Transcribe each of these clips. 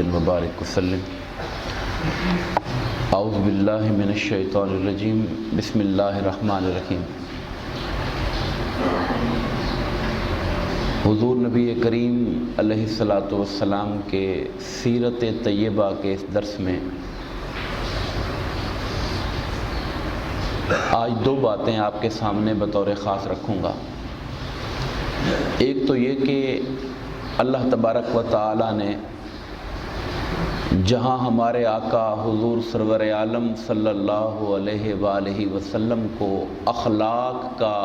मुबारक वसल्लम। औज़ु बिल्लाहि मिनश शैतानिर रजीम, बिस्मिल्लाहिर रहमानिर रहीम। हुज़ूर नबी करीम अलैहिस्सलातु वस्सलाम के सीरत तय्यबा के इस दर्स में आज दो बातें आपके सामने बतौर ख़ास रखूँगा। एक तो ये कि अल्लाह तबारक व तआला ने जहाँ हमारे आका हुज़ूर सरवर आलम सल्लल्लाहु अलैहि वसल्लम को अखलाक का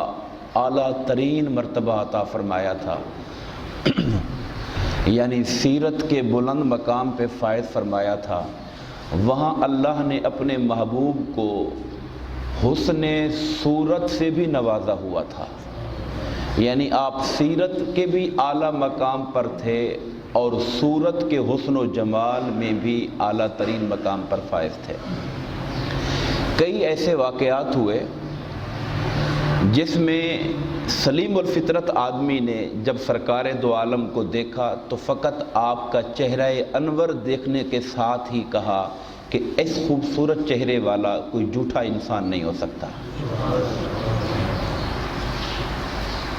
आला तरीन मर्तबा अता फ़रमाया था, यानी सीरत के बुलंद मकाम पे फ़ायद फ़रमाया था, वहाँ अल्लाह ने अपने महबूब को हुस्ने सूरत से भी नवाजा हुआ था। यानी आप सीरत के भी आला मकाम पर थे और सूरत के हुस्न व जमाल में भी आला तरीन मकाम पर फायज थे। कई ऐसे वाक़यात हुए जिसमें सलीमुल फितरत आदमी ने जब सरकार दो आलम को देखा तो फ़कत आपका चेहरा अनवर देखने के साथ ही कहा कि इस खूबसूरत चेहरे वाला कोई झूठा इंसान नहीं हो सकता।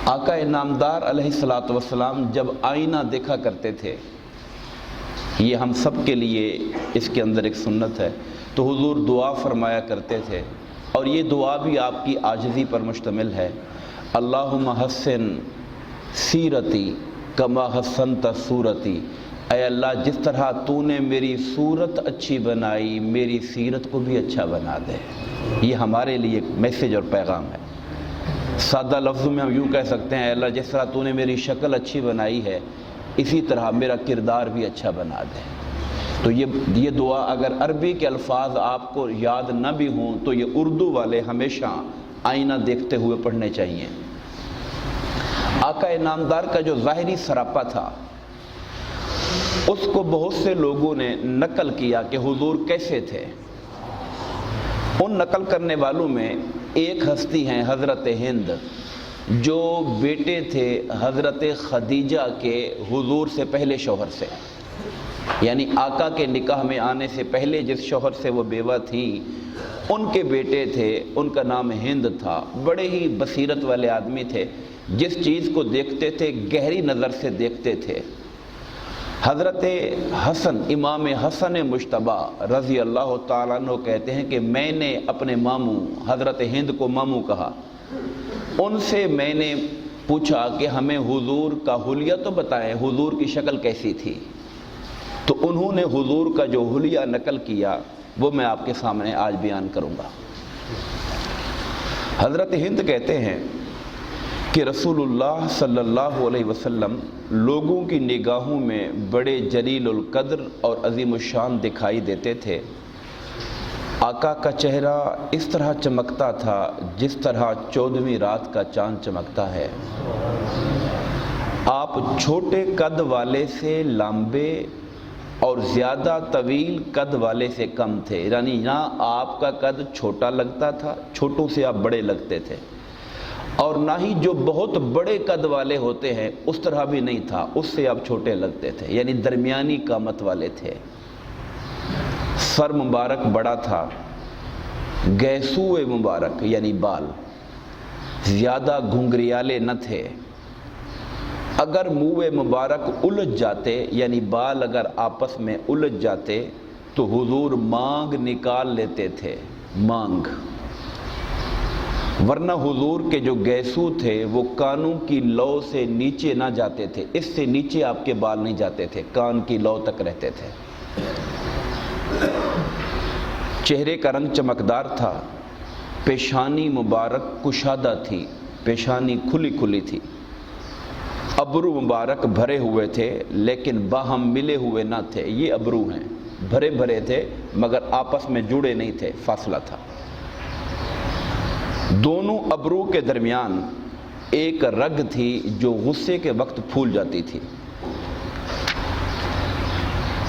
आका नामदार अलैहिस्सलातु वस्सलाम जब आईना देखा करते थे, ये हम सब के लिए इसके अंदर एक सुन्नत है, तो हुजूर दुआ फरमाया करते थे और ये दुआ भी आपकी आजिज़ी पर मुश्तमिल है। अल्लाहुम्मा हस्सिन सीरती कमा हस्सनत सूरती, ऐ अल्लाह जिस तरह तूने मेरी सूरत अच्छी बनाई मेरी सीरत को भी अच्छा बना दे। ये हमारे लिए एक मैसेज और पैगाम है। सादा लफ्ज़ों में हम यूँ कह सकते हैं, अल्लाह जिस तरह तूने मेरी शक्ल अच्छी बनाई है इसी तरह मेरा किरदार भी अच्छा बना दे। तो ये दुआ अगर अरबी के अल्फाज आपको याद न भी हों तो ये उर्दू वाले हमेशा आईना देखते हुए पढ़ने चाहिए। आका नामदार का जो ज़ाहिरी सरापा था उसको बहुत से लोगों ने नकल किया कि हुजूर कैसे थे। उन नकल करने वालों में एक हस्ती हैं हज़रत हिंद, जो बेटे थे हज़रत खदीजा के हुजूर से पहले शौहर से, यानी आका के निकाह में आने से पहले जिस शौहर से वो बेवा थी उनके बेटे थे। उनका नाम हिंद था। बड़े ही बसीरत वाले आदमी थे, जिस चीज़ को देखते थे गहरी नज़र से देखते थे। हज़रत हसन इमाम हसन मुश्तबा रज़ी अल्लाह ताला अन्हु कहते हैं कि मैंने अपने मामू हज़रत हिंद को मामू कहा। उनसे मैंने पूछा कि हमें हुजूर का हुलिया तो बताएं, हुजूर की शक्ल कैसी थी। तो उन्होंने हुजूर का जो हुलिया नकल किया वो मैं आपके सामने आज बयान करूँगा। हज़रत हिंद कहते हैं कि रसूलुल्लाह सल्लल्लाहु अलैहि वसल्लम लोगों की निगाहों में बड़े जलीलुल कद्र और अज़ीमुश्शान दिखाई देते थे। आका का चेहरा इस तरह चमकता था जिस तरह 14वीं रात का चांद चमकता है। आप छोटे कद वाले से लंबे और ज़्यादा तवील कद वाले से कम थे, यानी ना आपका कद छोटा लगता था, छोटों से आप बड़े लगते थे, और ना ही जो बहुत बड़े कद वाले होते हैं उस तरह भी नहीं था, उससे आप छोटे लगते थे, यानी दरमियानी कामत वाले थे। सर मुबारक बड़ा था, गैसूए मुबारक यानी बाल ज़्यादा घुंघरियाले न थे। अगर मुँह मुबारक उलझ जाते यानी बाल अगर आपस में उलझ जाते तो हुजूर मांग निकाल लेते थे, मांग, वरना हुजूर के जो गैसू थे वो कानों की लौ से नीचे ना जाते थे, इससे नीचे आपके बाल नहीं जाते थे, कान की लौ तक रहते थे। चेहरे का रंग चमकदार था, पेशानी मुबारक कुशादा थी, पेशानी खुली खुली थी, अबरू मुबारक भरे हुए थे लेकिन बाहम मिले हुए ना थे। ये अबरू हैं, भरे भरे थे मगर आपस में जुड़े नहीं थे, फासला था। दोनों अबरू के दरमियान एक रग थी जो गुस्से के वक्त फूल जाती थी।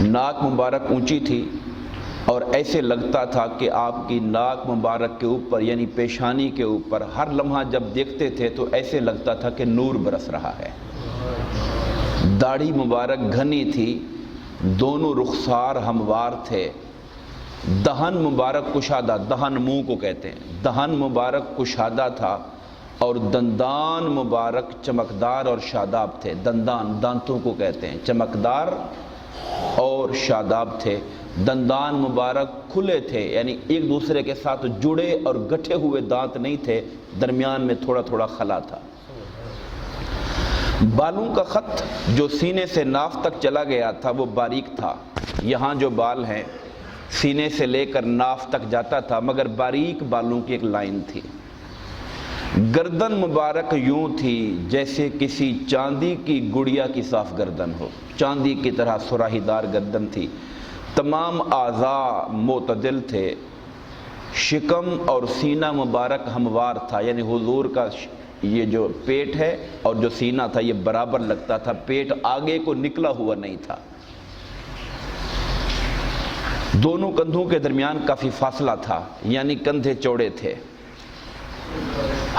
नाक मुबारक ऊंची थी और ऐसे लगता था कि आपकी नाक मुबारक के ऊपर यानी पेशानी के ऊपर हर लम्हा जब देखते थे तो ऐसे लगता था कि नूर बरस रहा है। दाढ़ी मुबारक घनी थी دونوں رخسار ہموار تھے، دہن مبارک کشادہ، دہن منہ کو کہتے ہیں، دہن مبارک کشادہ تھا اور دندان مبارک چمکدار اور شاداب تھے۔ دندان دانتوں کو کہتے ہیں، چمکدار اور شاداب تھے۔ دندان مبارک کھلے تھے، یعنی ایک دوسرے کے ساتھ جڑے اور گٹھے ہوئے دانت نہیں تھے، درمیان میں تھوڑا تھوڑا خلا تھا۔ بالوں کا خط جو سینے سے ناف تک چلا گیا تھا وہ باریک تھا۔ یہاں جو بال ہیں سینے سے لے کر ناف تک جاتا تھا، مگر باریک بالوں کی ایک لائن تھی۔ گردن مبارک یوں تھی جیسے کسی چاندی کی گڑیا کی صاف گردن ہو، چاندی کی طرح سراہی دار گردن تھی۔ تمام اعضاء معتدل تھے، شکم اور سینہ مبارک ہموار تھا، یعنی حضور کا یہ جو پیٹ ہے اور جو سینہ تھا یہ برابر لگتا تھا، پیٹ آگے کو نکلا ہوا نہیں تھا۔ دونوں کندھوں کے درمیان کافی فاصلہ تھا، یعنی کندھے چوڑے تھے،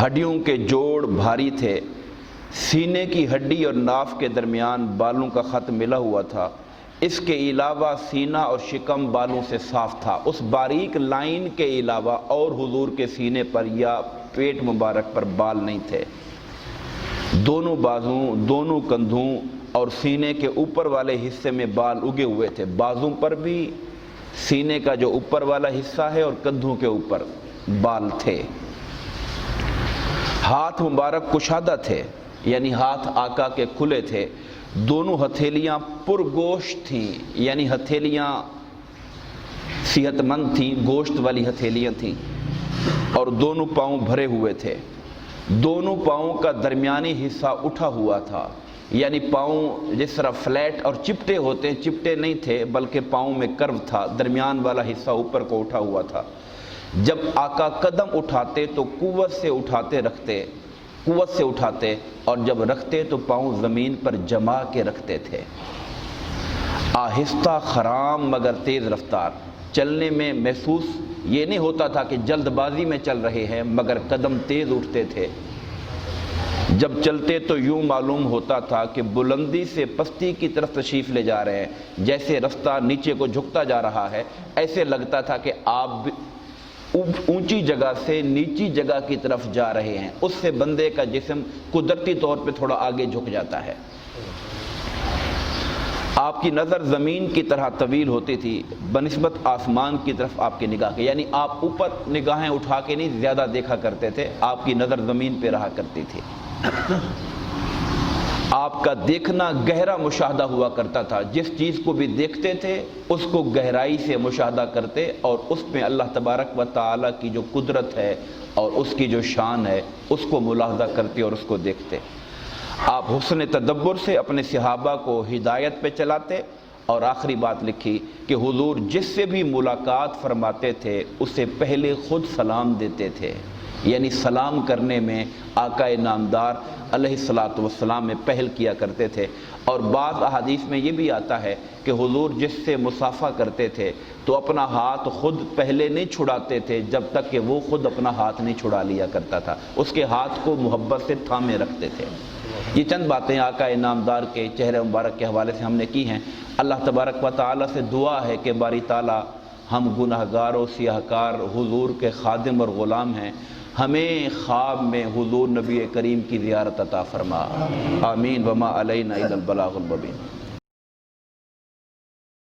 ہڈیوں کے جوڑ بھاری تھے، سینے کی ہڈی اور ناف کے درمیان بالوں کا خط ملا ہوا تھا۔ اس کے علاوہ سینہ اور شکم بالوں سے صاف تھا، اس باریک لائن کے علاوہ اور حضور کے سینے پر یا پیٹ مبارک پر بال نہیں تھے۔ دونوں بازوں، دونوں کندھوں اور سینے کے اوپر والے حصے میں بال اگے ہوئے تھے، بازوں پر بھی سینے کا جو اوپر والا حصہ ہے اور کندھوں کے اوپر بال تھے۔ ہاتھ مبارک کشادہ تھے، یعنی ہاتھ آقا کے کھلے تھے۔ دونوں ہتھیلیاں پرگوشت تھیں، یعنی ہتھیلیاں صحت مند تھیں، گوشت والی ہتھیلیاں تھیں، اور دونوں پاؤں بھرے ہوئے تھے۔ دونوں پاؤں کا درمیانی حصہ اٹھا ہوا تھا، یعنی پاؤں جس طرح فلیٹ اور چپٹے ہوتے ہیں، چپٹے نہیں تھے بلکہ پاؤں میں کرو تھا، درمیان والا حصہ اوپر کو اٹھا ہوا تھا۔ جب آقا قدم اٹھاتے تو قوت سے اٹھاتے اور جب رکھتے تو پاؤں زمین پر جما کے رکھتے تھے۔ آہستہ خرام مگر تیز رفتار، چلنے میں محسوس یہ نہیں ہوتا تھا کہ جلد بازی میں چل رہے ہیں، مگر قدم تیز اٹھتے تھے۔ جب چلتے تو یوں معلوم ہوتا تھا کہ بلندی سے پستی کی طرف تشریف لے جا رہے ہیں، جیسے رفتہ نیچے کو جھکتا جا رہا ہے، ایسے لگتا تھا کہ آپ اونچی جگہ سے نیچی جگہ کی طرف جا رہے ہیں۔ اس سے بندے کا جسم قدرتی طور پہ تھوڑا آگے جھک جاتا ہے۔ آپ کی نظر زمین کی طرح طویل ہوتی تھی بنسبت آسمان کی طرف آپ کی نگاہ کے، یعنی آپ اوپر نگاہیں اٹھا کے نہیں زیادہ دیکھا کرتے تھے، آپ کی نظر زمین پہ رہا کرتی تھی۔ آپ کا دیکھنا گہرا مشاہدہ ہوا کرتا تھا، جس چیز کو بھی دیکھتے تھے اس کو گہرائی سے مشاہدہ کرتے اور اس میں اللہ تبارک و تعالیٰ کی جو قدرت ہے اور اس کی جو شان ہے اس کو ملاحظہ کرتے اور اس کو دیکھتے۔ آپ حسن تدبر سے اپنے صحابہ کو ہدایت پہ چلاتے، اور آخری بات لکھی کہ حضور جس سے بھی ملاقات فرماتے تھے اسے پہلے خود سلام دیتے تھے، یعنی سلام کرنے میں آقا نامدار علیہ الصلاۃ والسلام میں پہل کیا کرتے تھے۔ اور بعض احادیث میں یہ بھی آتا ہے کہ حضور جس سے مصافحہ کرتے تھے تو اپنا ہاتھ خود پہلے نہیں چھڑاتے تھے جب تک کہ وہ خود اپنا ہاتھ نہیں چھڑا لیا کرتا تھا، اس کے ہاتھ کو محبت سے تھامے رکھتے تھے۔ یہ چند باتیں آقا نامدار کے چہرے مبارک کے حوالے سے ہم نے کی ہیں۔ اللہ تبارک و تعالیٰ سے دعا ہے کہ باری تعالیٰ ہم گناہگار و سیاہ کار حضور کے خادم اور غلام ہیں، ہمیں خواب میں حضور نبی کریم کی زیارت عطا فرما، آمین۔ وما علینا الا البلاغ المبین۔